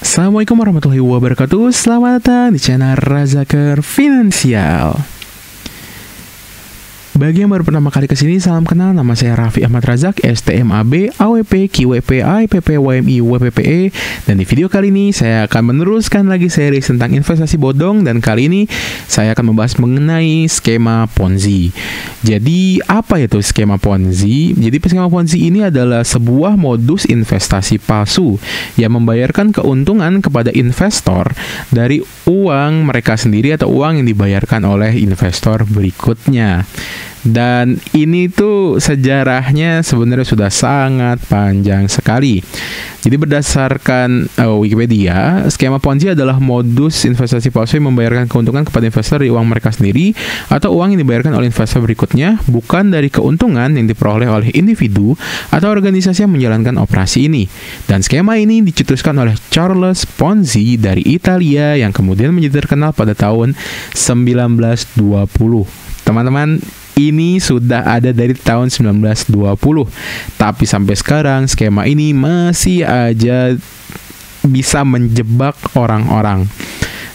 Assalamualaikum warahmatullahi wabarakatuh. Selamat datang di channel Razakar Finansial. Bagi yang baru pertama kali kesini, salam kenal. Nama saya Raffi Ahmad Razak, STMAB, AWP, QWP, AIPP, WMI, WPPE. Dan di video kali ini, saya akan meneruskan lagi seri tentang investasi bodong. Dan kali ini, saya akan membahas mengenai skema Ponzi. Jadi, apa itu skema Ponzi? Jadi, skema Ponzi ini adalah sebuah modus investasi palsu yang membayarkan keuntungan kepada investor dari uang mereka sendiri atau uang yang dibayarkan oleh investor berikutnya. Dan ini tuh sejarahnya sebenarnya sudah sangat panjang sekali. Jadi berdasarkan Wikipedia, skema Ponzi adalah modus investasi palsu yang membayarkan keuntungan kepada investor dari uang mereka sendiri atau uang yang dibayarkan oleh investor berikutnya, bukan dari keuntungan yang diperoleh oleh individu atau organisasi yang menjalankan operasi ini. Dan skema ini dicetuskan oleh Charles Ponzi dari Italia yang kemudian menjadi terkenal pada tahun 1920. Teman-teman, ini sudah ada dari tahun 1920. Tapi sampai sekarang skema ini masih aja bisa menjebak orang-orang.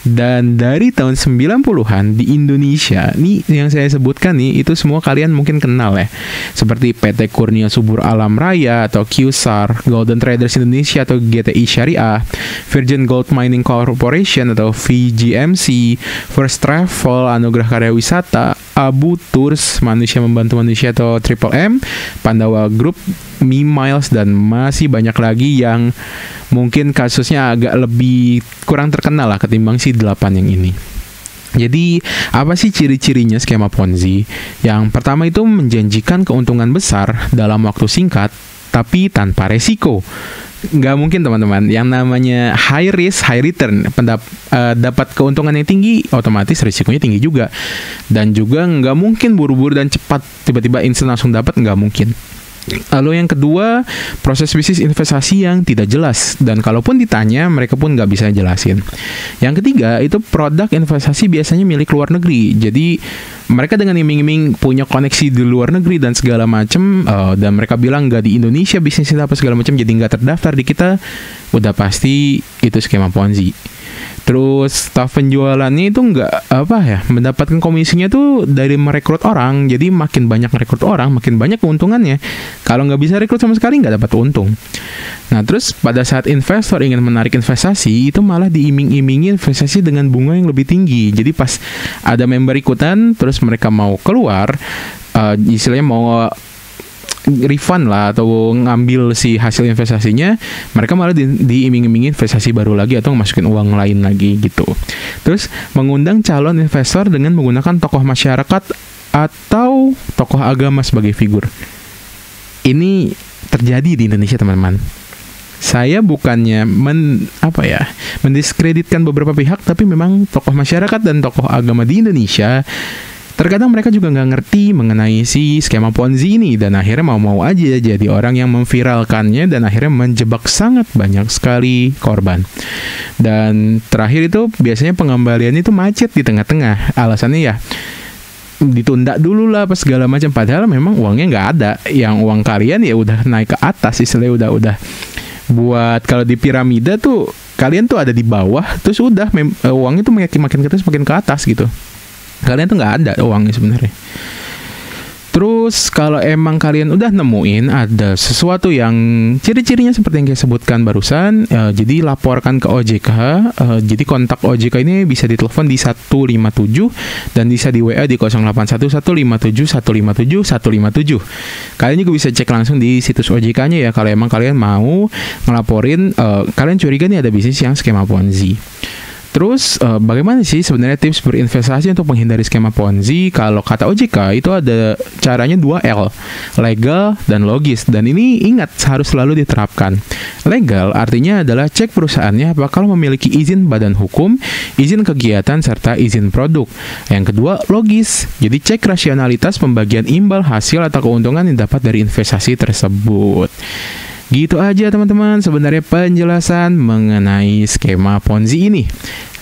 Dan dari tahun 90-an di Indonesia, nih yang saya sebutkan nih, itu semua kalian mungkin kenal ya. Seperti PT Kurnia Subur Alam Raya atau QSAR, Golden Traders Indonesia atau GTI Syariah, Virgin Gold Mining Corporation atau VGMC, First Travel, Anugerah Karya Wisata, Abu Tours, Manusia Membantu Manusia atau Triple M, Pandawa Group, Mi-Miles, dan masih banyak lagi yang mungkin kasusnya agak lebih kurang terkenal lah ketimbang si 8 yang ini. Jadi, apa sih ciri-cirinya skema Ponzi? Yang pertama itu menjanjikan keuntungan besar dalam waktu singkat, tapi tanpa resiko. Nggak mungkin teman-teman, yang namanya high risk, high return, dapat keuntungan yang tinggi, otomatis risikonya tinggi juga. Dan juga nggak mungkin buru-buru dan cepat, tiba-tiba instan langsung dapat, nggak mungkin. Lalu yang kedua, proses bisnis investasi yang tidak jelas, dan kalaupun ditanya, mereka pun nggak bisa jelasin. Yang ketiga, itu produk investasi biasanya milik luar negeri. Jadi, mereka dengan iming-iming punya koneksi di luar negeri dan segala macam, dan mereka bilang nggak di Indonesia bisnisnya apa segala macam, jadi nggak terdaftar di kita, udah pasti itu skema Ponzi. Terus staf penjualannya itu nggak mendapatkan komisinya tuh dari merekrut orang. Jadi makin banyak merekrut orang, makin banyak keuntungannya. Kalau nggak bisa rekrut sama sekali, nggak dapat untung. Nah, terus pada saat investor ingin menarik investasi, itu malah diiming-imingi investasi dengan bunga yang lebih tinggi. Jadi pas ada member ikutan, terus mereka mau keluar, istilahnya mau refund lah atau ngambil si hasil investasinya, mereka malah diiming-imingin investasi baru lagi atau masukin uang lain lagi gitu. Terus mengundang calon investor dengan menggunakan tokoh masyarakat atau tokoh agama sebagai figur. Ini terjadi di Indonesia, teman-teman. Saya bukannya mendiskreditkan beberapa pihak, tapi memang tokoh masyarakat dan tokoh agama di Indonesia terkadang mereka juga nggak ngerti mengenai si skema Ponzi ini, dan akhirnya mau-mau aja jadi orang yang memviralkannya dan akhirnya menjebak sangat banyak sekali korban. Dan terakhir itu biasanya pengembalian itu macet di tengah-tengah. Alasannya ya ditunda dulu lah apa segala macam, padahal memang uangnya nggak ada. Yang uang kalian ya udah naik ke atas, istilahnya udah buat kalau di piramida tuh kalian tuh ada di bawah, terus udah uangnya tuh makin ke atas makin ke atas gitu. Kalian tuh nggak ada uangnya sebenarnya. Terus kalau emang kalian udah nemuin ada sesuatu yang ciri-cirinya seperti yang saya sebutkan barusan, jadi laporkan ke OJK. Jadi kontak OJK ini bisa ditelepon di 157 dan bisa di WA di 081157157157. Kalian juga bisa cek langsung di situs OJK-nya ya kalau emang kalian mau ngelaporin kalian curiga nih ada bisnis yang skema Ponzi. Terus bagaimana sih sebenarnya tips berinvestasi untuk menghindari skema Ponzi? Kalau kata OJK itu ada caranya 2L, legal dan logis. Dan ini ingat harus selalu diterapkan. Legal artinya adalah cek perusahaannya apakah memiliki izin badan hukum, izin kegiatan, serta izin produk. Yang kedua, logis. Jadi cek rasionalitas pembagian imbal hasil atau keuntungan yang dapat dari investasi tersebut. Gitu aja teman-teman sebenarnya penjelasan mengenai skema Ponzi ini.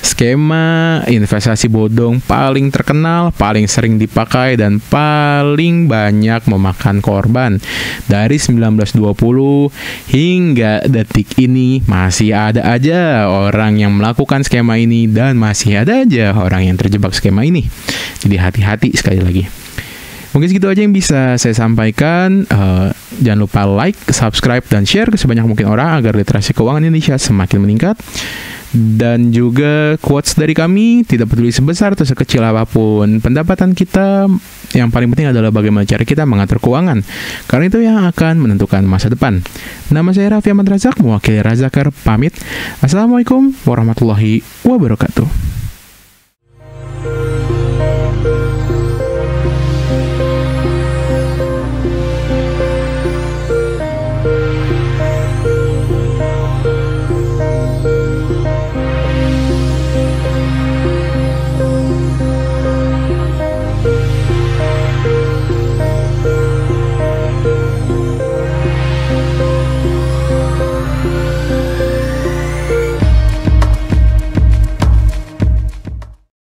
Skema investasi bodong paling terkenal, paling sering dipakai, dan paling banyak memakan korban. Dari 1920 hingga detik ini masih ada aja orang yang melakukan skema ini dan masih ada aja orang yang terjebak skema ini. Jadi hati-hati sekali lagi. Mungkin segitu aja yang bisa saya sampaikan. Jangan lupa like, subscribe, dan share ke sebanyak mungkin orang agar literasi keuangan Indonesia semakin meningkat. Dan juga quotes dari kami, tidak peduli sebesar atau sekecil apapun pendapatan kita, yang paling penting adalah bagaimana cara kita mengatur keuangan, karena itu yang akan menentukan masa depan. Nama saya Raffi Ahmad Razak, mewakili Razakar, pamit. Assalamualaikum warahmatullahi wabarakatuh.